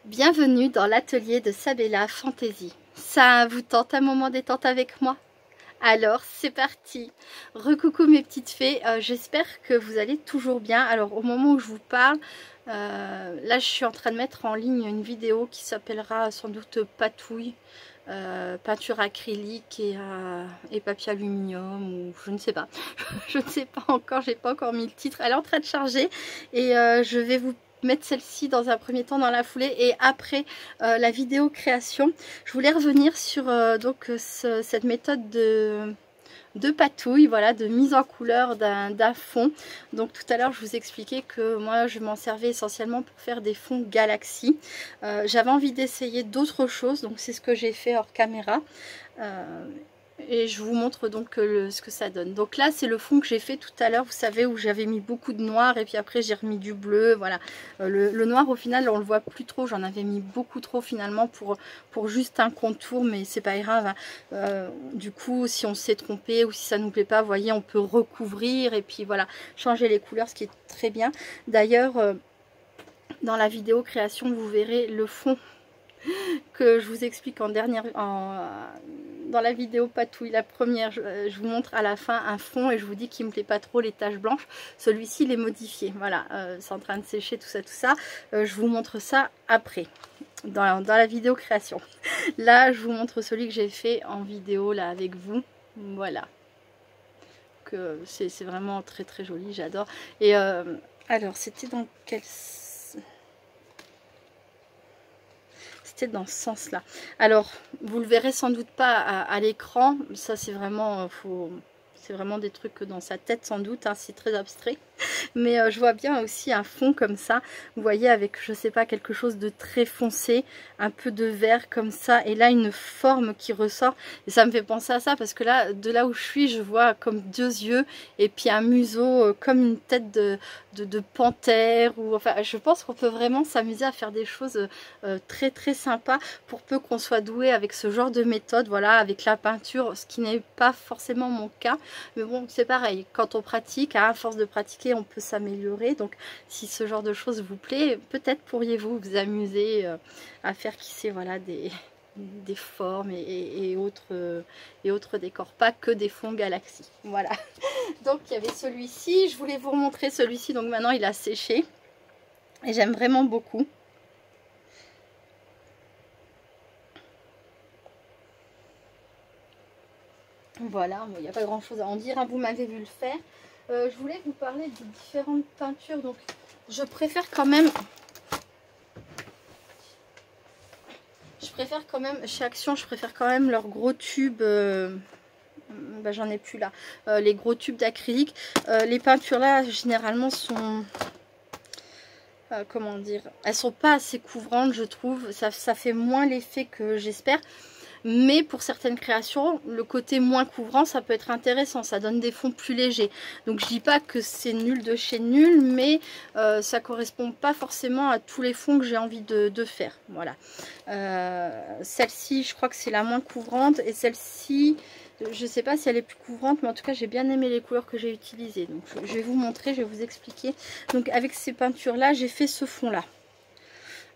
Bienvenue dans l'atelier de Sabella Fantasy. Ça vous tente un moment détente avec moi? Alors c'est parti. Recoucou mes petites fées, j'espère que vous allez toujours bien. Alors au moment où je vous parle, là je suis en train de mettre en ligne une vidéo qui s'appellera sans doute Patouille, peinture acrylique et papier aluminium, ou je ne sais pas. Je ne sais pas encore, j'ai pas encore mis le titre. Elle est en train de charger et je vais vous mettre celle-ci dans un premier temps dans la foulée, et après la vidéo création. Je voulais revenir sur cette méthode de patouille, voilà, de mise en couleur d'un fond. Donc tout à l'heure je vous expliquais que moi je m'en servais essentiellement pour faire des fonds galaxie. J'avais envie d'essayer d'autres choses, donc c'est ce que j'ai fait hors caméra. Et je vous montre donc ce que ça donne. Donc là c'est le fond que j'ai fait tout à l'heure, vous savez, où j'avais mis beaucoup de noir et puis après j'ai remis du bleu, voilà. Le noir au final on le voit plus trop, j'en avais mis beaucoup trop finalement pour juste un contour, mais c'est pas grave, hein. Du coup si on s'est trompé ou si ça nous plaît pas, vous voyez, on peut recouvrir et puis voilà, changer les couleurs, ce qui est très bien. D'ailleurs dans la vidéo création vous verrez le fond que je vous explique dans la vidéo patouille, la première, je vous montre à la fin un fond et je vous dis qu'il me plaît pas trop, les taches blanches. Celui-ci il est modifié, voilà, c'est en train de sécher, tout ça. Je vous montre ça après dans la vidéo création. Là je vous montre celui que j'ai fait en vidéo là avec vous, voilà, que c'est vraiment très très joli, j'adore. Et alors c'était dans quel... C'était dans ce sens là. Alors vous le verrez sans doute pas à l'écran, ça c'est vraiment c'est vraiment des trucs dans sa tête sans doute, hein, c'est très abstrait. Mais je vois bien aussi un fond comme ça, vous voyez, avec je sais pas, quelque chose de très foncé, un peu de vert comme ça, et là une forme qui ressort, et ça me fait penser à ça parce que là, de là où je suis, je vois comme deux yeux et puis un museau comme une tête de panthère, ou enfin je pense qu'on peut vraiment s'amuser à faire des choses très très sympas, pour peu qu'on soit doué avec ce genre de méthode, voilà, avec la peinture, ce qui n'est pas forcément mon cas, mais bon c'est pareil, quand on pratique, à force de pratiquer on peut s'améliorer. Donc si ce genre de choses vous plaît, peut-être pourriez-vous vous amuser à faire, qui sait, voilà, des formes et autres décors, pas que des fonds galaxie, voilà. Donc il y avait celui-ci, je voulais vous remontrer celui-ci, donc maintenant il a séché et j'aime vraiment beaucoup. Voilà, il n'y a pas grand chose à en dire, hein, vous m'avez vu le faire. Je voulais vous parler des différentes peintures. Donc je préfère quand même chez Action, je préfère quand même leurs gros tubes. Ben, j'en ai plus là, les gros tubes d'acrylique. Les peintures là généralement sont comment dire, elles sont pas assez couvrantes, je trouve. Ça fait moins l'effet que j'espère. Mais pour certaines créations, le côté moins couvrant, ça peut être intéressant. Ça donne des fonds plus légers. Donc je dis pas que c'est nul de chez nul, mais ça correspond pas forcément à tous les fonds que j'ai envie de faire. Voilà. Celle-ci, je crois que c'est la moins couvrante. Et celle-ci, je sais pas si elle est plus couvrante, mais en tout cas j'ai bien aimé les couleurs que j'ai utilisées. Donc je vais vous montrer, je vais vous expliquer. Donc avec ces peintures-là, j'ai fait ce fond-là.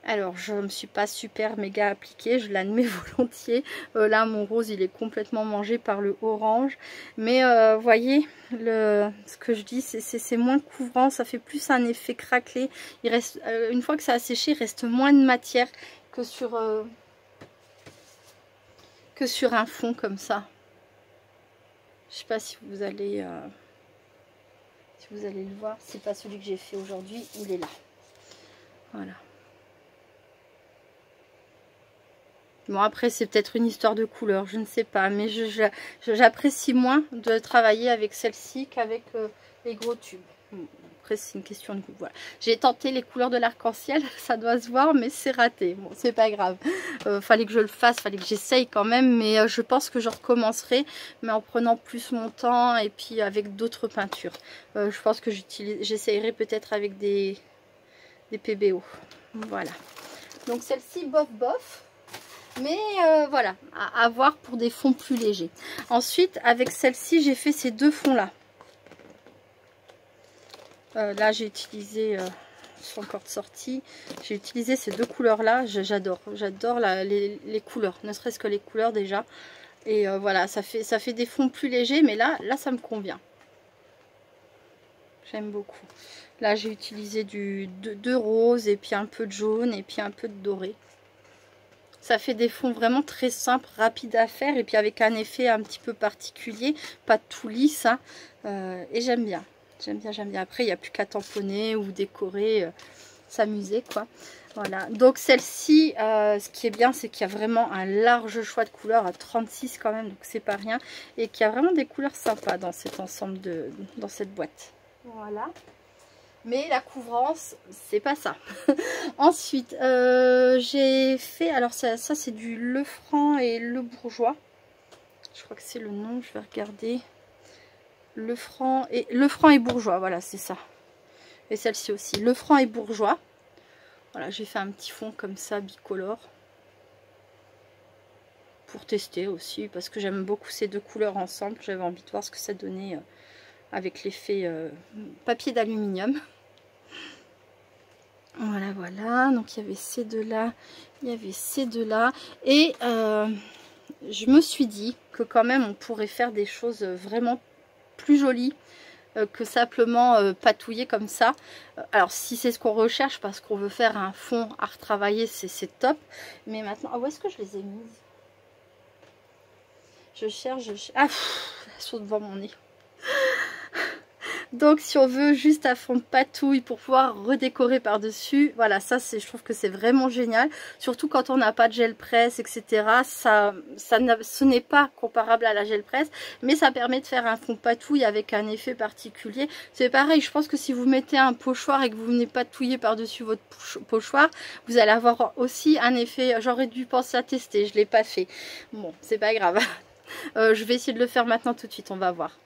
Alors je ne me suis pas super méga appliquée, je l'admets volontiers. Là mon rose il est complètement mangé par le orange. Mais voyez, ce que je dis, c'est moins couvrant, ça fait plus un effet craquelé. Il reste, une fois que ça a séché, il reste moins de matière que sur un fond comme ça. Je sais pas si vous allez le voir. C'est pas celui que j'ai fait aujourd'hui, il est là. Voilà. Bon, après c'est peut-être une histoire de couleur, je ne sais pas, mais j'apprécie moins de travailler avec celle-ci qu'avec les gros tubes. Après c'est une question de goût, voilà. J'ai tenté les couleurs de l'arc-en-ciel, ça doit se voir, mais c'est raté. Bon, c'est pas grave, fallait que je le fasse, fallait que j'essaye quand même, mais je pense que je recommencerai, mais en prenant plus mon temps et puis avec d'autres peintures. Je pense que j'essayerai peut-être avec des PBO, voilà. Donc celle-ci, bof bof. Mais voilà, à voir pour des fonds plus légers. Ensuite, avec celle-ci, j'ai fait ces deux fonds-là. Là, j'ai utilisé sont encore sortis. J'ai utilisé ces deux couleurs là, j'adore les couleurs, ne serait-ce que les couleurs déjà. Et voilà, ça fait des fonds plus légers, mais là ça me convient. J'aime beaucoup. Là j'ai utilisé de rose et puis un peu de jaune et puis un peu de doré. Ça fait des fonds vraiment très simples, rapides à faire et puis avec un effet un petit peu particulier, pas tout lisse, hein. Et j'aime bien. J'aime bien. Après, il n'y a plus qu'à tamponner ou décorer, s'amuser, quoi. Voilà. Donc, celle-ci, ce qui est bien, c'est qu'il y a vraiment un large choix de couleurs, à 36 quand même, donc c'est pas rien. Et qu'il y a vraiment des couleurs sympas dans cet ensemble, dans cette boîte. Voilà. Mais la couvrance, c'est pas ça. Ensuite, j'ai fait, alors ça c'est du Lefranc et Le Bourgeois. Je crois que c'est le nom, je vais regarder. Lefranc et Bourgeois, voilà, c'est ça. Et celle-ci aussi, Lefranc et Bourgeois. Voilà, j'ai fait un petit fond comme ça, bicolore. Pour tester aussi, parce que j'aime beaucoup ces deux couleurs ensemble. J'avais envie de voir ce que ça donnait avec l'effet papier d'aluminium. Voilà, voilà. Donc, il y avait ces deux-là. Il y avait ces deux-là. Et je me suis dit que quand même, on pourrait faire des choses vraiment plus jolies que simplement patouiller comme ça. Alors, si c'est ce qu'on recherche, parce qu'on veut faire un fond à retravailler, c'est top. Mais maintenant... Ah, où est-ce que je les ai mises? Je cherche... Ah, elles sont devant mon nez. Donc si on veut juste à fond de patouille pour pouvoir redécorer par dessus, voilà, ça c'est, je trouve que c'est vraiment génial, surtout quand on n'a pas de gel presse, etc. Ce n'est pas comparable à la gel presse, mais ça permet de faire un fond patouille avec un effet particulier. C'est pareil, je pense que si vous mettez un pochoir et que vous venez patouiller par dessus votre pochoir, vous allez avoir aussi un effet. J'aurais dû penser à tester, je ne l'ai pas fait, bon c'est pas grave. Je vais essayer de le faire maintenant tout de suite, on va voir.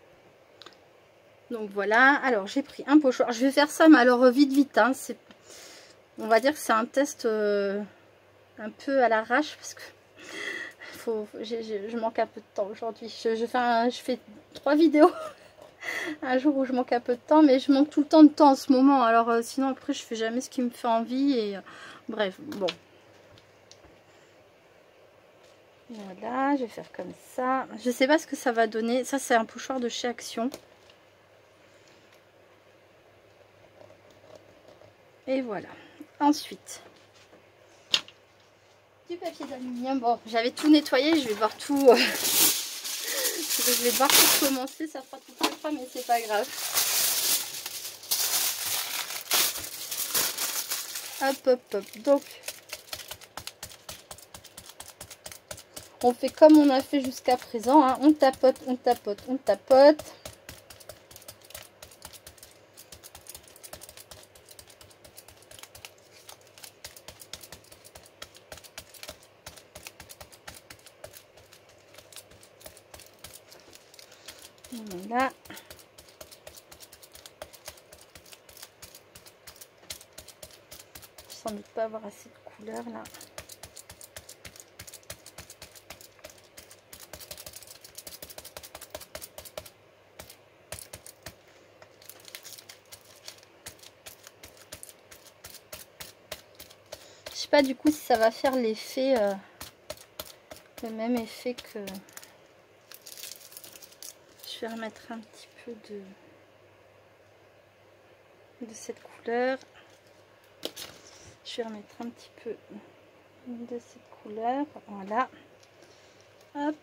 Donc voilà, alors j'ai pris un pochoir. Je vais faire ça, mais alors vite, hein. On va dire que c'est un test un peu à l'arrache, parce que je manque un peu de temps aujourd'hui. Je fais 3 vidéos un jour où je manque un peu de temps, mais je manque tout le temps de temps en ce moment. Alors sinon après je fais jamais ce qui me fait envie, et bref, bon. Voilà, je vais faire comme ça. Je sais pas ce que ça va donner. Ça c'est un pochoir de chez Action. Et voilà. Ensuite, du papier d'aluminium. Bon, j'avais tout nettoyé. Je vais voir tout. Je vais devoir tout commencer. Ça fera toute la fois, mais c'est pas grave. Hop, hop, hop. Donc, on fait comme on a fait jusqu'à présent. Hein. On tapote, on tapote, on tapote. Voilà. Sans doute pas avoir assez de couleur là. Je sais pas du coup si ça va faire l'effet, le même effet que... Je vais remettre un petit peu de cette couleur. Je vais remettre un petit peu de cette couleur. Voilà. Hop.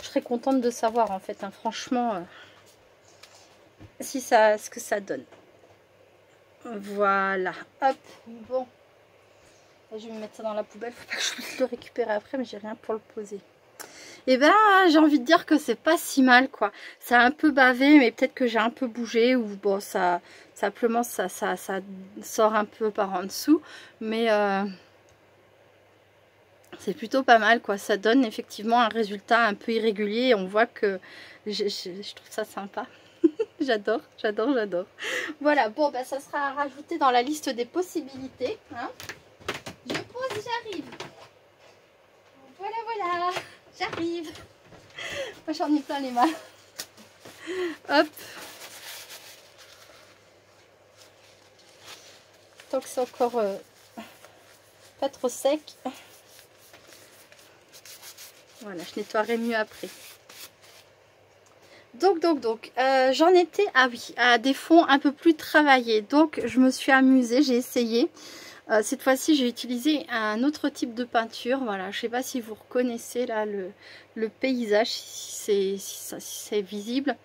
Je serais contente de savoir en fait, hein, franchement, si ça, ce que ça donne. Voilà, hop, bon. Je vais me mettre ça dans la poubelle, faut pas que je puisse le récupérer après, mais j'ai rien pour le poser. Et ben, j'ai envie de dire que c'est pas si mal, quoi. Ça a un peu bavé, mais peut-être que j'ai un peu bougé, ou bon, ça, simplement, ça sort un peu par en dessous, mais c'est plutôt pas mal, quoi. Ça donne effectivement un résultat un peu irrégulier, et on voit que je trouve ça sympa. J'adore, j'adore, j'adore. Voilà, bon, bah, ça sera à rajouter dans la liste des possibilités. Hein. Je pose, j'arrive. Voilà, voilà, j'arrive. Moi, j'en ai plein les mains. Hop. Tant que c'est encore pas trop sec. Voilà, je nettoierai mieux après. Donc, j'en étais à des fonds un peu plus travaillés. Donc, je me suis amusée, j'ai essayé. Cette fois-ci, j'ai utilisé un autre type de peinture. Voilà, je ne sais pas si vous reconnaissez là le paysage, si c'est visible.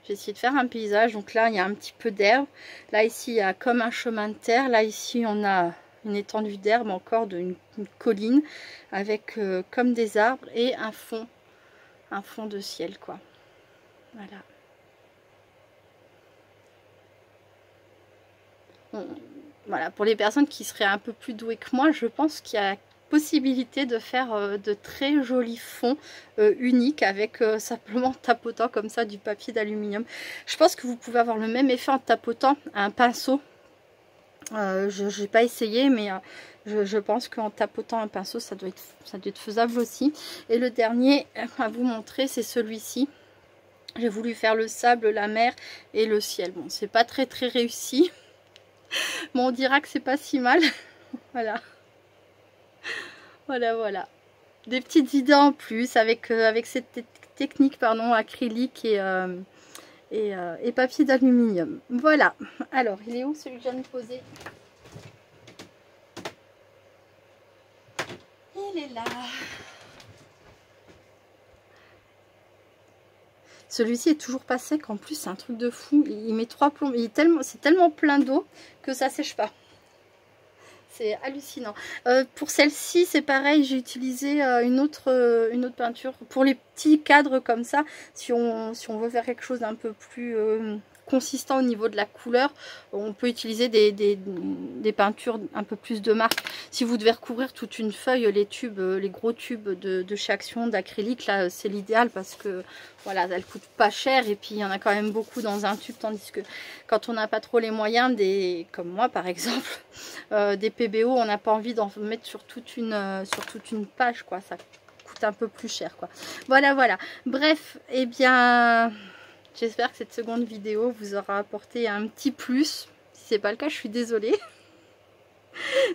J'ai essayé de faire un paysage. Donc là, il y a un petit peu d'herbe. Là, ici, il y a comme un chemin de terre. Là, ici, on a une étendue d'herbe encore d'une colline avec comme des arbres et un fond de ciel, quoi. Voilà. Voilà, pour les personnes qui seraient un peu plus douées que moi, je pense qu'il y a possibilité de faire de très jolis fonds uniques avec simplement tapotant comme ça du papier d'aluminium. Je pense que vous pouvez avoir le même effet en tapotant un pinceau. Je n'ai pas essayé, mais je pense qu'en tapotant un pinceau, ça doit être faisable aussi. Et le dernier à vous montrer, c'est celui-ci. J'ai voulu faire le sable, la mer et le ciel. Bon, c'est pas très réussi. Bon, on dira que c'est pas si mal. Voilà. Voilà. Des petites idées en plus avec cette technique, pardon, acrylique et papier d'aluminium. Voilà. Alors, il est où celui que je viens de poser? Il est là. Celui-ci est toujours pas sec, en plus c'est un truc de fou, il met 3 plombs, c'est tellement plein d'eau que ça sèche pas. C'est hallucinant. Pour celle-ci c'est pareil, j'ai utilisé une autre peinture pour les petits cadres comme ça, si on veut faire quelque chose d'un peu plus consistant au niveau de la couleur, on peut utiliser des peintures un peu plus de marque. Si vous devez recouvrir toute une feuille, les gros tubes de chez Action d'acrylique, là c'est l'idéal parce que voilà, elles coûtent pas cher et puis il y en a quand même beaucoup dans un tube, tandis que quand on n'a pas trop les moyens, comme moi par exemple, des PBO, on n'a pas envie d'en mettre sur toute une page, quoi, ça coûte un peu plus cher, quoi. Voilà. Bref, eh bien, j'espère que cette seconde vidéo vous aura apporté un petit plus. Si c'est pas le cas, je suis désolée.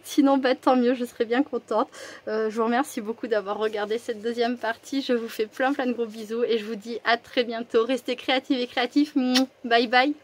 Sinon, bah, tant mieux, je serais bien contente. Je vous remercie beaucoup d'avoir regardé cette deuxième partie. Je vous fais plein de gros bisous et je vous dis à très bientôt. Restez créatives et créatifs. Bye bye.